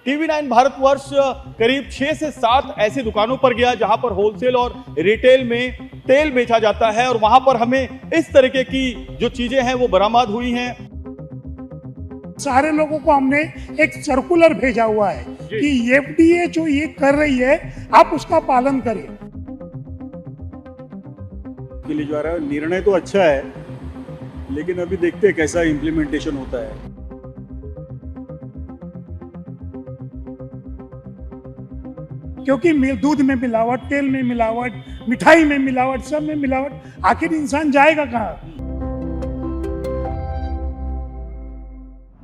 TV9 Bharatvarsh करीब 6 से 7 ऐसी दुकानों पर गया जहां पर होलसेल और रिटेल में तेल बेचा जाता है और वहां पर हमें इस तरीके की जो चीजें हैं वो बरामद हुई हैं। सारे लोगों को हमने एक सर्कुलर भेजा हुआ है कि एफडीए जो ये कर रही है आप उसका पालन करें। के लिए जो आ रहा है निर्णय तो अच्छा है, लेकिन अभी देखते हैं कैसा इम्प्लीमेंटेशन होता है। क्योंकि दूध में मिलावट, तेल में मिलावट, मिठाई में मिलावट, सब में मिलावट, आखिर इंसान जाएगा कहाँ?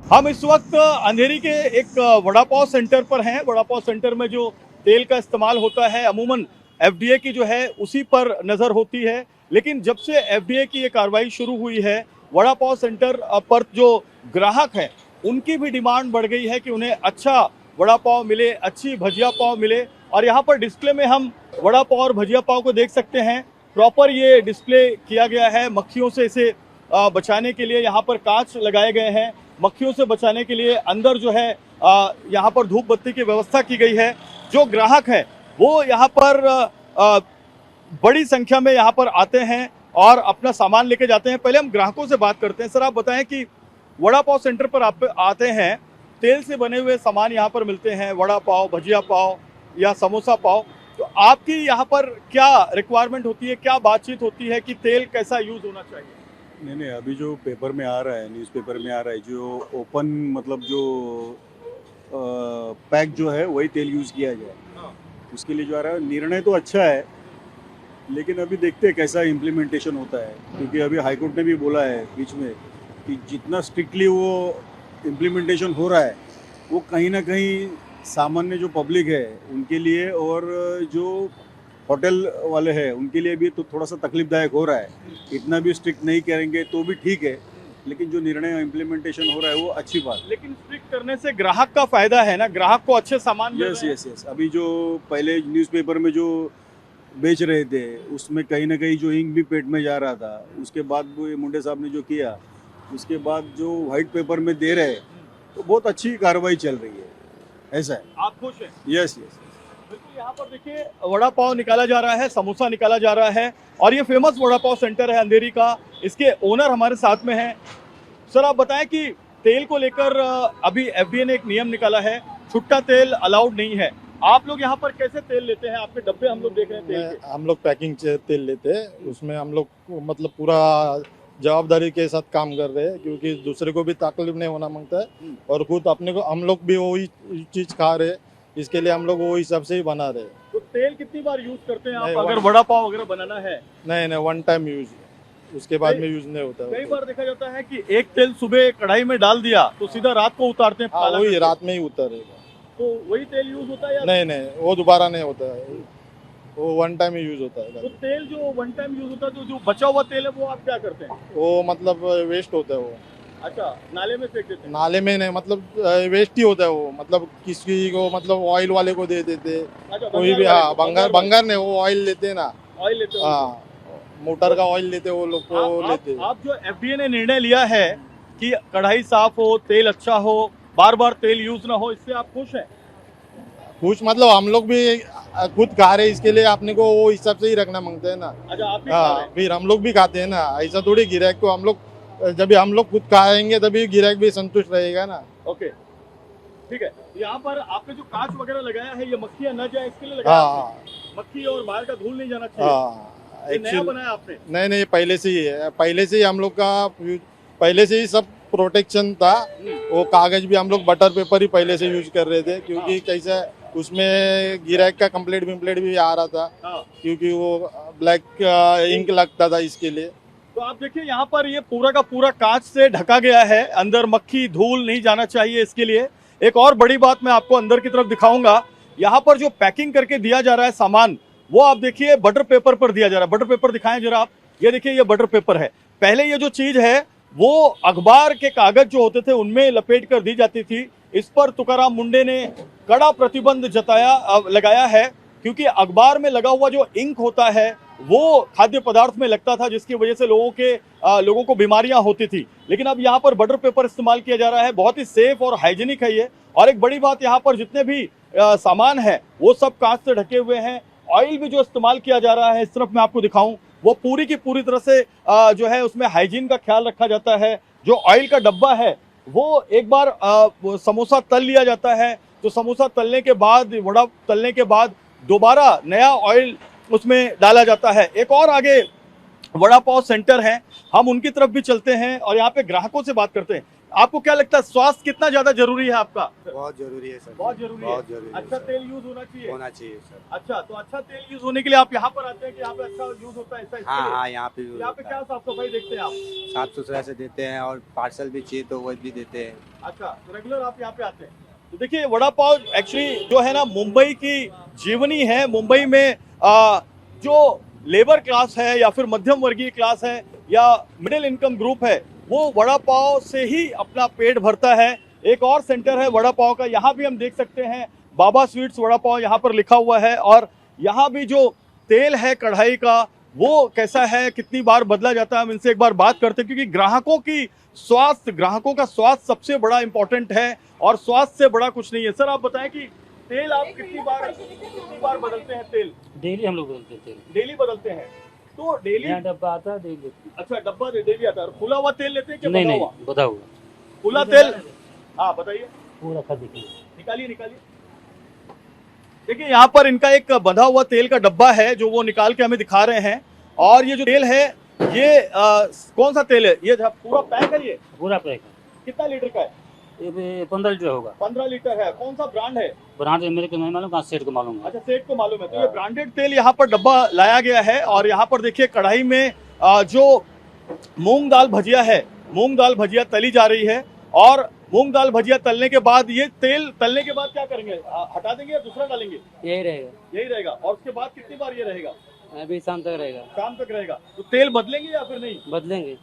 हम इस वक्त अंधेरी के एक वड़ा पाव सेंटर पर हैं। वड़ा पाव सेंटर में जो तेल का इस्तेमाल होता है अमूमन एफडीए की जो है उसी पर नजर होती है, लेकिन जब से एफडीए की ये कार्रवाई शुरू हुई है वड़ा पाव सेंटर पर जो ग्राहक हैं उनकी भी डिमांड बढ़ गई है कि उन्हें अच्छा वड़ा पाव मिले, अच्छी भजिया पाव मिले। और यहाँ पर डिस्प्ले में हम वड़ा पाव और भजिया पाव को देख सकते हैं। प्रॉपर ये डिस्प्ले किया गया है। मक्खियों से इसे बचाने के लिए यहाँ पर कांच लगाए गए हैं। मक्खियों से बचाने के लिए अंदर जो है यहाँ पर धूप बत्ती की व्यवस्था की गई है। जो ग्राहक हैं वो यहाँ पर बड़ी संख्या में यहाँ पर आते हैं और अपना सामान लेके जाते हैं। पहले हम ग्राहकों से बात करते हैं। सर, आप बताएं कि वड़ा पाव सेंटर पर आप आते हैं, तेल से बने हुए सामान यहाँ पर मिलते हैं, वड़ा पाव, भजिया पाव या समोसा पाव, तो आपकी यहाँ पर क्या रिक्वायरमेंट होती है, क्या बातचीत होती है कि तेल कैसा यूज होना चाहिए? नहीं, अभी जो पेपर में आ रहा है, न्यूज़पेपर में आ रहा है, जो ओपन मतलब जो पैक जो है वही तेल यूज़ किया जाए। उसके लिए जो आ रहा है निर्णय तो अच्छा है, लेकिन अभी देखते हैं कैसा इम्प्लीमेंटेशन होता है। क्योंकि अभी हाईकोर्ट ने भी बोला है बीच में कि जितना स्ट्रिक्टली वो इम्प्लीमेंटेशन हो रहा है वो कहीं ना कहीं सामान्य जो पब्लिक है उनके लिए और जो होटल वाले हैं उनके लिए भी तो थोड़ा सा तकलीफदायक हो रहा है। इतना भी स्ट्रिक्ट नहीं करेंगे तो भी ठीक है, लेकिन जो निर्णय इम्प्लीमेंटेशन हो रहा है वो अच्छी बात। लेकिन स्ट्रिक्ट करने से ग्राहक का फायदा है ना, ग्राहक को अच्छे सामान मिल रहे हैं। यस। अभी जो पहले न्यूज़पेपर में जो बेच रहे थे उसमें कहीं ना कहीं जो इंक भी पेट में जा रहा था, उसके बाद वो मुंडे साहब ने जो किया, उसके बाद जो वाइट पेपर में दे रहे तो बहुत अच्छी कार्रवाई चल रही है। ऐसा है। आप खुश हैं? यस। बिल्कुल। यहाँ पर देखिए वड़ा पाव निकाला जा रहा है, समोसा निकाला जा रहा है और ये फेमस वड़ा पाव सेंटर है अंधेरी का। इसके ओनर हमारे साथ में हैं। सर, आप बताएं कि तेल को लेकर अभी एफडीए ने एक नियम निकाला है, छुट्टा तेल अलाउड नहीं है। आप लोग यहाँ पर कैसे तेल लेते हैं? आपके डब्बे हम लोग देख रहे हैं तेल के। हम लोग पैकिंग तेल लेते हैं, उसमें हम लोग मतलब पूरा जवाबदारी के साथ काम कर रहे हैं, क्योंकि दूसरे को भी तकलीफ नहीं होना मांगता है और खुद अपने को हम लोग भी वही चीज खा रहे हैं, इसके लिए हम लोग वो हिसाब से ही बना रहे हैं। तो तेल कितनी बार यूज करते हैं आप अगर वड़ा पाव वगैरह बनाना है? नहीं, वन टाइम यूज, उसके बाद में यूज नहीं होता। कई बार देखा जाता है कि एक तेल सुबह कढ़ाई में डाल दिया तो सीधा रात को उतारते हैं। वही रात में ही उतारेगा, तो वही तेल यूज होता है या नहीं, वो दोबारा नहीं होता है, वो वन टाइम ही यूज होता है। तो तेल जो वन टाइम यूज होता है तो जो बचा हुआ तेल है वो आप क्या करते हैं? वो मतलब वेस्ट होता है वो। अच्छा, नाले में फेंक देते हैं? नाले में नहीं, मतलब वेस्ट ही होता है वो, मतलब किसी को मतलब ऑयल वाले को दे देते। अच्छा, कोई भी, हाँ, बंगार नहीं, वो ऑयल लेते हैं ना, ऑयल लेते हैं। हाँ, मोटर का ऑयल लेते वो लोग को लेते। आप जो एफडीए ने निर्णय लिया है कि कढ़ाई साफ हो, तेल अच्छा हो, बार बार तेल यूज ना हो, इससे आप खुश हैं? कुछ मतलब हम लोग भी खुद खा रहे, इसके लिए अपने को वो हिसाब से ही रखना मांगते हैं ना। अच्छा, आप भी खा रहे हाँ, हैं? फिर हम लोग भी खाते हैं ना, ऐसा थोड़ी गिराहक को हम लोग, जब हम लोग खुद खाएंगे तभी गिराहक भी संतुष्ट रहेगा ना। ओके, ठीक है। यहाँ पर आपने जो कांच वगैरह लगाया है ये मक्खियां न जाए इसके लिए लगाया आपने? मक्खी और बाहर का धूल नहीं जाना चाहिए। ये नया बनाया आपने? नहीं, पहले से ही है, पहले से ही हम लोग का पहले से ही सब प्रोटेक्शन था। वो कागज भी हम लोग बटर पेपर ही पहले से यूज कर रहे थे, क्योंकि कैसा उसमें गिराहक का कंप्लेंट भी आ रहा था, क्योंकि वो ब्लैक इंक लगता था, इसके लिए। तो आप देखिए यहाँ पर ये पूरा का पूरा कांच से ढका गया है, अंदर मक्खी धूल नहीं जाना चाहिए इसके लिए। एक और बड़ी बात मैं आपको अंदर की तरफ दिखाऊंगा, यहाँ पर जो पैकिंग करके दिया जा रहा है सामान वो आप देखिए बटर पेपर पर दिया जा रहा है। बटर पेपर दिखाएं जरा आप, ये देखिए ये बटर पेपर है। पहले ये जो चीज है वो अखबार के कागज जो होते थे उनमें लपेट कर दी जाती थी। इस पर तुकाराम मुंडे ने कड़ा प्रतिबंध लगाया है, क्योंकि अखबार में लगा हुआ जो इंक होता है वो खाद्य पदार्थ में लगता था, जिसकी वजह से लोगों के लोगों को बीमारियां होती थी, लेकिन अब यहाँ पर बटर पेपर इस्तेमाल किया जा रहा है। बहुत ही सेफ और हाइजीनिक है ये। और एक बड़ी बात, यहाँ पर जितने भी सामान है वो सब कांच से ढके हुए हैं। ऑयल भी जो इस्तेमाल किया जा रहा है, इस तरफ मैं आपको दिखाऊं, वो पूरी की पूरी तरह से जो है उसमें हाइजीन का ख्याल रखा जाता है। जो ऑयल का डब्बा है वो एक बार वो समोसा तल लिया जाता है, तो समोसा तलने के बाद, वड़ा तलने के बाद दोबारा नया ऑयल उसमें डाला जाता है। एक और आगे वड़ा पाव सेंटर है, हम उनकी तरफ भी चलते हैं और यहाँ पे ग्राहकों से बात करते हैं। आपको क्या लगता है, स्वास्थ्य कितना ज्यादा जरूरी है आपका? बहुत जरूरी है सर। बहुत जरूरी बहुत है। जरूरी है अच्छा सर। तेल यूज होना चाहिए। होना चाहिए सर। अच्छा, तो अच्छा तेल यूज होने के लिए आप यहाँ पर आते हैं कि यहाँ पे अच्छा यूज होता है ऐसा? इसके हाँ लिए? हाँ, यहाँ पे यूज यहाँ पे होता क्या है। साफ सफाई देखते हैं आप? साफ सुथरा से देते हैं और पार्सल भी चाहिए तो वो भी देते हैं। अच्छा, तो रेगुलर आप यहाँ पे आते हैं। तो देखिए, वड़ा पाव एक्चुअली जो है ना मुंबई की जीवनी है। मुंबई में जो लेबर क्लास है या फिर मध्यम वर्गीय क्लास है या मिडिल इनकम ग्रुप है, वो वड़ा पाव से ही अपना पेट भरता है। एक और सेंटर है वड़ा पाव का, यहाँ भी हम देख सकते हैं बाबा स्वीट्स वड़ा पाव यहाँ पर लिखा हुआ है। और यहाँ भी जो तेल है कढ़ाई का, वो कैसा है, कितनी बार बदला जाता है, हम इनसे एक बार बात करते हैं, क्योंकि ग्राहकों का स्वास्थ्य सबसे बड़ा इंपॉर्टेंट है और स्वास्थ्य से बड़ा कुछ नहीं है। सर, आप बताएं कि तेल आप कितनी बार बदलते हैं? तेल डेली हम लोग बदलते हैं तेल। डेली बदलते हैं, तो डेली? यहाँ डब्बा आता है डेली। अच्छा, डब्बा डेली आता है। खुला हुआ तेल लेते हैं कि नहीं बंधा नहीं, हुआ? बता हुआ खुला तेल। हाँ, बताइए। पूरा खा देखिए। निकालिए। देखिए, यहाँ पर इनका एक बंधा हुआ तेल का डब्बा है जो वो निकाल के हमें दिखा रहे हैं। और ये जो तेल है, ये कौन सा तेल है? ये पूरा पैक है? ये पूरा पैक कितना लीटर का है? ये 15 लीटर होगा। 15 लीटर है। कौन सा ब्रांड है? ब्रांड मेरे को नहीं मालूम, कहाँ सेठ को मालूम है। अच्छा, सेठ को मालूम है। तो ये ब्रांडेड तेल यहाँ पर डब्बा लाया गया है। और यहाँ पर देखिए, कढ़ाई में जो मूंग दाल भजिया है, मूंग दाल भजिया तली जा रही है। और मूंग दाल भजिया तलने के बाद, ये तेल तलने के बाद क्या करेंगे? हटा देंगे या दूसरा डालेंगे? यही रहेगा। यही रहेगा। और उसके बाद कितनी बार ये रहेगा? अभी शाम तक रहेगा। शाम तक रहेगा। तो तेल बदलेंगे या फिर नहीं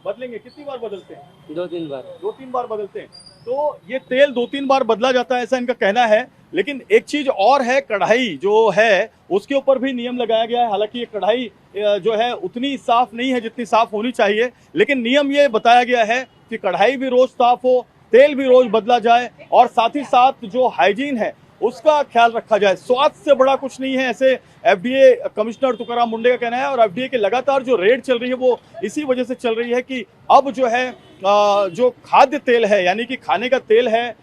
बदलेंगे कितनी बार बदलते हैं? 2-3 बार। 2-3 बार बदलते हैं। तो ये तेल 2-3 बार बदला जाता है, ऐसा इनका कहना है। लेकिन एक चीज और है, कढ़ाई जो है उसके ऊपर भी नियम लगाया गया है। हालांकि ये कढ़ाई जो है उतनी साफ नहीं है जितनी साफ होनी चाहिए, लेकिन नियम ये बताया गया है कि कढ़ाई भी रोज साफ हो, तेल भी रोज बदला जाए और साथ ही साथ जो हाइजीन है उसका ख्याल रखा जाए। स्वास्थ्य से बड़ा कुछ नहीं है, ऐसे एफडीए कमिश्नर तुकाराम मुंडे का कहना है। और एफडीए के लगातार जो रेड चल रही है वो इसी वजह से चल रही है कि अब जो है जो खाद्य तेल है, यानी कि खाने का तेल है,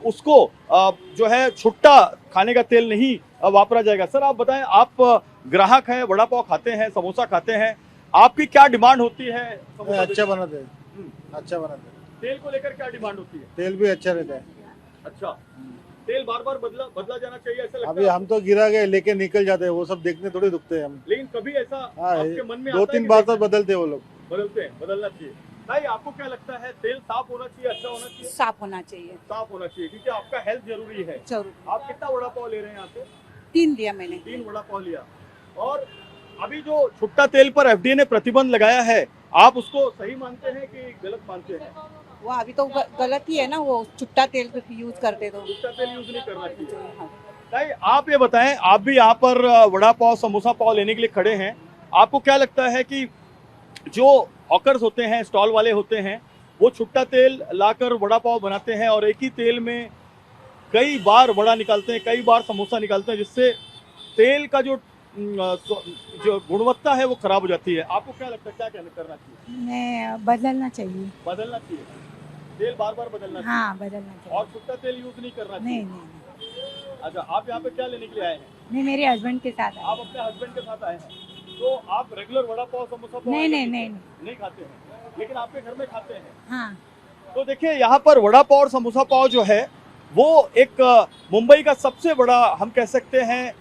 उसको जो है छुट्टा खाने का तेल नहीं वापरा जाएगा। सर, आप बताएं, आप ग्राहक हैं, वड़ा पाव खाते हैं, समोसा खाते हैं, आपकी क्या डिमांड होती है? अच्छा बनाते हैं, अच्छा बनाते हैं। तेल को लेकर क्या डिमांड होती है? तेल भी अच्छा रहता है। अच्छा, तेल बार बार बदला जाना चाहिए ऐसा लगता अभी है? हम तो गिरा गए लेके निकल जाते हैं, वो सब देखने थोड़ी रुकते हैं हम। लेकिन कभी ऐसा हाँ, आपके मन में आता है 2-3 कि बार तो बदलते हैं वो लोग। बदलते हैं, बदलना चाहिए। भाई, आपको क्या लगता है, तेल साफ होना चाहिए, अच्छा होना चाहिए? साफ होना चाहिए। साफ होना चाहिए, क्योंकि आपका हेल्थ जरूरी है। जरूर। आप कितना वड़ा पाव ले रहे हैं यहाँ से? 3 लिया मैंने। 3 वड़ा पाव लिया। और अभी जो छुट्टा तेल पर एफडीए ने प्रतिबंध लगाया है, आप उसको सही मानते हैं कि गलत मानते हैं? वो अभी तो गलत ही है ना, वो चुट्टा तेल यूज करते तो। छुट्टा तेल यूज नहीं करना चाहिए। हाँ। भाई, आप ये बताएं, आप भी यहाँ पर वड़ा पाव समोसा पाव लेने के लिए खड़े हैं, आपको क्या लगता है कि जो हॉकर्स होते हैं, स्टॉल वाले होते हैं, वो छुट्टा तेल लाकर वड़ा पाव बनाते हैं और एक ही तेल में कई बार वड़ा निकालते हैं, कई बार समोसा निकालते हैं, जिससे तेल का जो गुणवत्ता है वो खराब हो जाती है। आपको क्या लगता है, क्या करना चाहिए? बदलना चाहिए। बदलना चाहिए, तेल बार बार बदलना चाहिए। हाँ, बदलना चाहिए। और छुट्टा तेल यूज नहीं करना चाहिए। नहीं। अच्छा, आप यहाँ पे क्या लेने के लिए आए हैं? नहीं, मेरे हस्बैंड के साथ आप अपने हस्बैंड के साथ आए हैं, तो आप रेगुलर वड़ा पाव समोसा पाव नहीं खाते हैं, लेकिन आपके घर में खाते हैं। हाँ। तो देखिए, यहाँ पर वड़ा पाव और समोसा पाव जो है वो एक मुंबई का सबसे बड़ा, हम कह सकते हैं,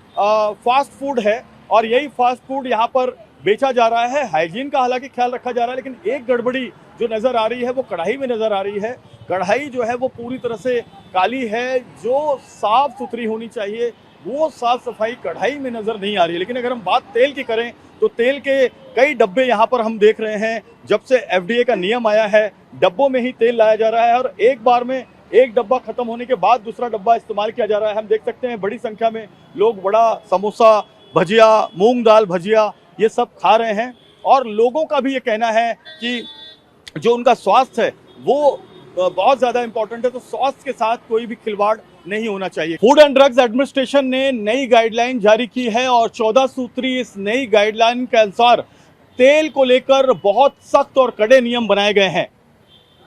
फास्ट फूड है। और यही फास्ट फूड यहाँ पर बेचा जा रहा है। हाइजीन का हालांकि ख्याल रखा जा रहा है, लेकिन एक गड़बड़ी जो नजर आ रही है वो कढ़ाई में नजर आ रही है। कढ़ाई जो है वो पूरी तरह से काली है। जो साफ सुथरी होनी चाहिए वो साफ सफाई कढ़ाई में नजर नहीं आ रही है। लेकिन अगर हम बात तेल की करें तो तेल के कई डब्बे यहाँ पर हम देख रहे हैं। जब से एफडीए का नियम आया है, डब्बों में ही तेल लाया जा रहा है और एक बार में एक डब्बा खत्म होने के बाद दूसरा डब्बा इस्तेमाल किया जा रहा है। हम देख सकते हैं बड़ी संख्या में लोग वड़ा, समोसा, भजिया, मूंग दाल भजिया ये सब खा रहे हैं। और लोगों का भी ये कहना है कि जो उनका स्वास्थ्य है वो बहुत ज्यादा इंपॉर्टेंट है, तो स्वास्थ्य के साथ कोई भी खिलवाड़ नहीं होना चाहिए। फूड एंड ड्रग्स एडमिनिस्ट्रेशन ने नई गाइडलाइन जारी की है और 14 सूत्री इस नई गाइडलाइन के अनुसार तेल को लेकर बहुत सख्त और कड़े नियम बनाए गए हैं।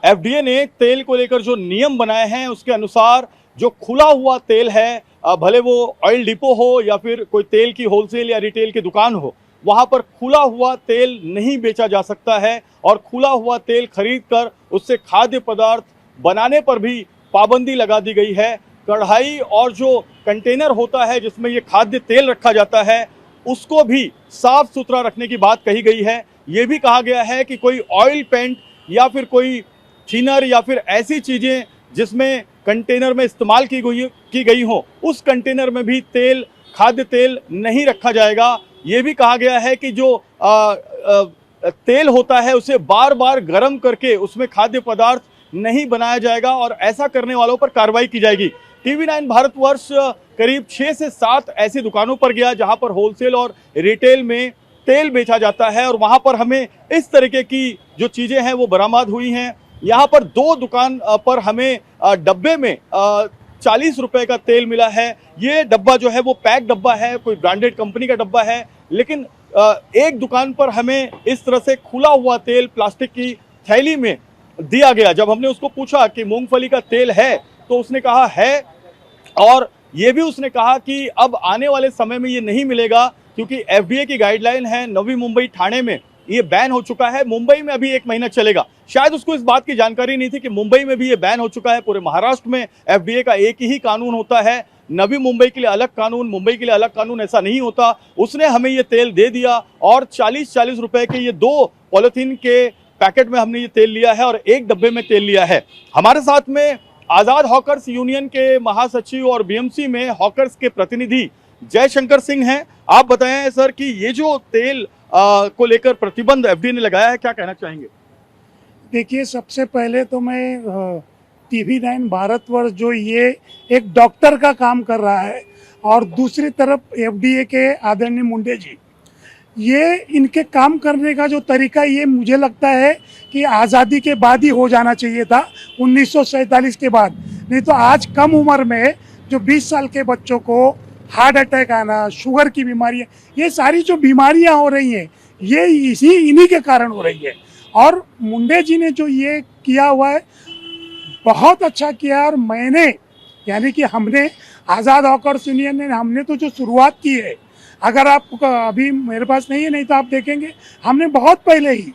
एफडीए ने तेल को लेकर जो नियम बनाए हैं उसके अनुसार जो खुला हुआ तेल है, भले वो ऑयल डिपो हो या फिर कोई तेल की होलसेल या रिटेल की दुकान हो, वहां पर खुला हुआ तेल नहीं बेचा जा सकता है और खुला हुआ तेल खरीद कर उससे खाद्य पदार्थ बनाने पर भी पाबंदी लगा दी गई है। कढ़ाई और जो कंटेनर होता है जिसमें ये खाद्य तेल रखा जाता है उसको भी साफ सुथरा रखने की बात कही गई है। ये भी कहा गया है कि कोई ऑयल पेंट या फिर कोई थिनर या फिर ऐसी चीजें जिसमें कंटेनर में इस्तेमाल की गई हो, उस कंटेनर में भी तेल, खाद्य तेल नहीं रखा जाएगा। ये भी कहा गया है कि जो तेल होता है उसे बार बार गर्म करके उसमें खाद्य पदार्थ नहीं बनाया जाएगा और ऐसा करने वालों पर कार्रवाई की जाएगी। TV9 भारतवर्ष करीब 6 से 7 ऐसी दुकानों पर गया जहां पर होलसेल और रिटेल में तेल बेचा जाता है और वहां पर हमें इस तरीके की जो चीजें हैं वो बरामद हुई हैं। यहाँ पर 2 दुकान पर हमें डब्बे में 40 रुपए का तेल मिला है। ये डब्बा जो है वो पैक डब्बा है, कोई ब्रांडेड कंपनी का डब्बा है, लेकिन एक दुकान पर हमें इस तरह से खुला हुआ तेल प्लास्टिक की थैली में दिया गया। जब हमने उसको पूछा कि मूंगफली का तेल है तो उसने कहा है, और ये भी उसने कहा कि अब आने वाले समय में ये नहीं मिलेगा क्योंकि एफडीए की गाइडलाइन है। नवी मुंबई ठाणे में ये बैन हो चुका है, मुंबई में अभी 1 महीना चलेगा। शायद उसको इस बात की जानकारी नहीं थी कि मुंबई में भी ये बैन हो चुका है। पूरे महाराष्ट्र में एफडीए का एक ही कानून होता है, नवी मुंबई के लिए अलग कानून, मुंबई के लिए अलग कानून, ऐसा नहीं होता। उसने हमें ये तेल दे दिया और 40-40 रुपए के ये 2 पॉलिथीन के पैकेट में हमने ये तेल लिया है और एक डब्बे में तेल लिया है। हमारे साथ में आजाद हॉकर्स यूनियन के महासचिव और बीएमसी में हॉकर्स के प्रतिनिधि जयशंकर सिंह हैं। आप बताएं सर कि ये जो तेल को लेकर प्रतिबंध एफडीए ने लगाया है, क्या कहना चाहेंगे? देखिए, सबसे पहले तो मैं TV9 भारतवर्ष जो ये एक डॉक्टर का काम कर रहा है और दूसरी तरफ एफडीए के आदरणीय मुंडे जी, ये इनके काम करने का जो तरीका, ये मुझे लगता है कि आज़ादी के बाद ही हो जाना चाहिए था, 1947 के बाद। नहीं तो आज कम उम्र में जो 20 साल के बच्चों को हार्ट अटैक आना, शुगर की बीमारियां, ये सारी जो बीमारियां हो रही हैं ये इन्हीं के कारण हो रही है। और मुंडे जी ने जो ये किया हुआ है बहुत अच्छा किया। और मैंने, यानी कि हमने आज़ाद हॉकर्स यूनियन ने, हमने तो जो शुरुआत की है, अगर आप अभी मेरे पास नहीं है, नहीं तो आप देखेंगे हमने बहुत पहले ही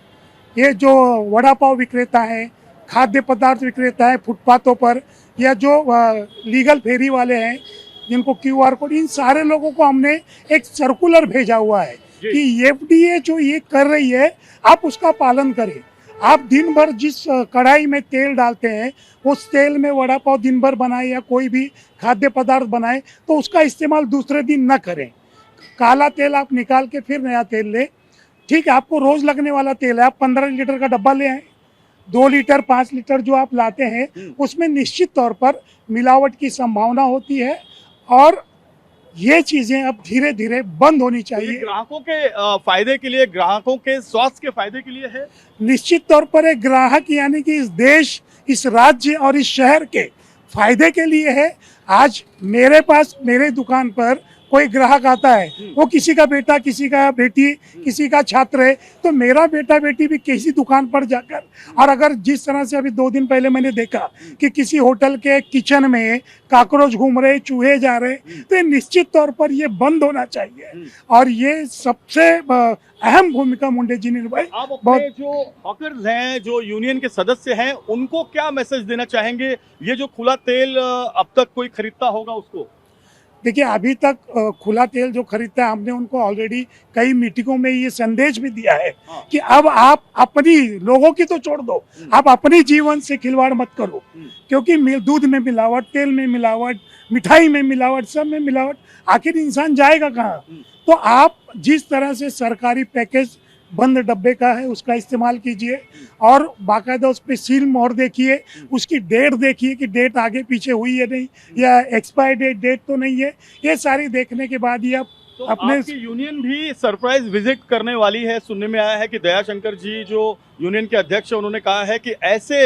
ये जो वड़ा पाव विक्रेता हैं, खाद्य पदार्थ विक्रेता है फुटपाथों पर, या जो लीगल फेरी वाले हैं जिनको QR कोड, इन सारे लोगों को हमने एक सर्कुलर भेजा हुआ है कि एफडीए जो ये कर रही है आप उसका पालन करें। आप दिन भर जिस कढ़ाई में तेल डालते हैं उस तेल में वड़ा पाव दिन भर बनाए या कोई भी खाद्य पदार्थ बनाए तो उसका इस्तेमाल दूसरे दिन न करें। काला तेल आप निकाल के फिर नया तेल लें। ठीक है, आपको रोज लगने वाला तेल है, आप 15 लीटर का डब्बा ले आए। 2 लीटर 5 लीटर जो आप लाते हैं उसमें निश्चित तौर पर मिलावट की संभावना होती है और ये चीजें अब धीरे धीरे बंद होनी चाहिए। ग्राहकों के फायदे के लिए, ग्राहकों के स्वास्थ्य के फायदे के लिए है। निश्चित तौर पर एक ग्राहक, यानी कि इस देश, इस राज्य और इस शहर के फायदे के लिए है। आज मेरे पास, मेरे दुकान पर कोई ग्राहक आता है, वो किसी का बेटा, किसी का बेटी, किसी का छात्र है, तो मेरा बेटा बेटी भी किसी दुकान पर जाकर, और अगर जिस तरह से अभी 2 दिन पहले मैंने देखा कि किसी होटल के किचन में काकरोच घूम रहे, चूहे जा रहे, तो ये निश्चित तौर पर ये बंद होना चाहिए। और ये सबसे अहम भूमिका मुंडे जी ने निभाई। आप अपने जो हॉकर्स हैं, जो यूनियन के सदस्य हैं, उनको क्या मैसेज देना चाहेंगे? ये जो खुला तेल अब तक कोई खरीदता होगा उसको, देखिए, अभी तक खुला तेल जो खरीदता है, हमने उनको ऑलरेडी कई मीटिंगों में ये संदेश भी दिया है कि अब आप अपनी, लोगों की तो छोड़ दो, आप अपने जीवन से खिलवाड़ मत करो, क्योंकि दूध में मिलावट, तेल में मिलावट, मिठाई में मिलावट, सब में मिलावट, आखिर इंसान जाएगा कहाँ? तो आप जिस तरह से सरकारी पैकेज बंद डब्बे का है उसका इस्तेमाल कीजिए और बाकायदा उस पर सील मोहर देखिए, उसकी डेट देखिए कि डेट आगे पीछे हुई है नहीं, या एक्सपायर डेट तो नहीं है। ये सारी देखने के बाद ही आप तो अपने आपकी यूनियन भी सरप्राइज विजिट करने वाली है। सुनने में आया है कि दयाशंकर जी जो यूनियन के अध्यक्ष है उन्होंने कहा है कि ऐसे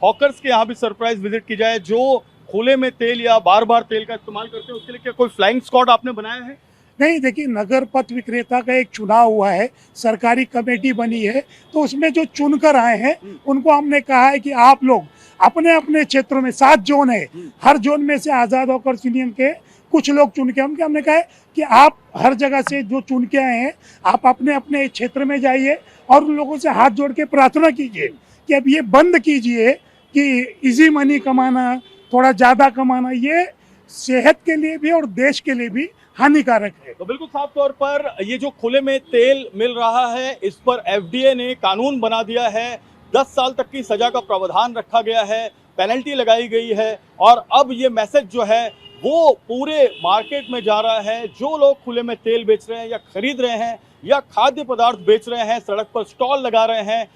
हॉकर्स के यहाँ भी सरप्राइज विजिट की जाए जो खुले में तेल या बार बार तेल का इस्तेमाल करते हैं। उसके लिए क्या कोई फ्लाइंग स्क्वाड आपने बनाया है? नहीं, देखिए, नगर पथ विक्रेता का एक चुनाव हुआ है, सरकारी कमेटी बनी है, तो उसमें जो चुनकर आए हैं उनको हमने कहा है कि आप लोग अपने अपने क्षेत्रों में 7 जोन है, हर जोन में से आज़ाद होकर यूनियन के कुछ लोग चुन के हमने कहा है कि आप हर जगह से जो चुन के आए हैं आप अपने अपने क्षेत्र में जाइए और उन लोगों से हाथ जोड़ के प्रार्थना कीजिए कि अब ये बंद कीजिए कि इजी मनी कमाना, थोड़ा ज़्यादा कमाना, ये सेहत के लिए भी और देश के लिए भी हानिकारक है। तो बिल्कुल साफ तौर पर ये जो खुले में तेल मिल रहा है इस पर एफडीए ने कानून बना दिया है। 10 साल तक की सजा का प्रावधान रखा गया है, पेनल्टी लगाई गई है और अब ये मैसेज जो है वो पूरे मार्केट में जा रहा है। जो लोग खुले में तेल बेच रहे हैं या खरीद रहे हैं या खाद्य पदार्थ बेच रहे हैं, सड़क पर स्टॉल लगा रहे हैं,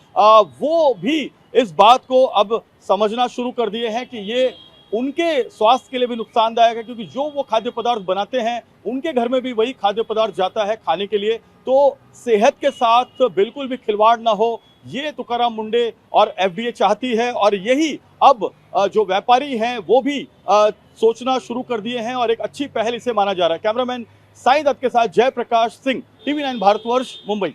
वो भी इस बात को अब समझना शुरू कर दिए हैं कि ये उनके स्वास्थ्य के लिए भी नुकसानदायक है, क्योंकि जो वो खाद्य पदार्थ बनाते हैं उनके घर में भी वही खाद्य पदार्थ जाता है खाने के लिए। तो सेहत के साथ बिल्कुल भी खिलवाड़ ना हो, ये तुकाराम मुंडे और एफडीए चाहती है और यही अब जो व्यापारी हैं वो भी सोचना शुरू कर दिए हैं और एक अच्छी पहल इसे माना जा रहा है। कैमरामैन साईं दत्त के साथ जयप्रकाश सिंह, TV9 भारतवर्ष, मुंबई।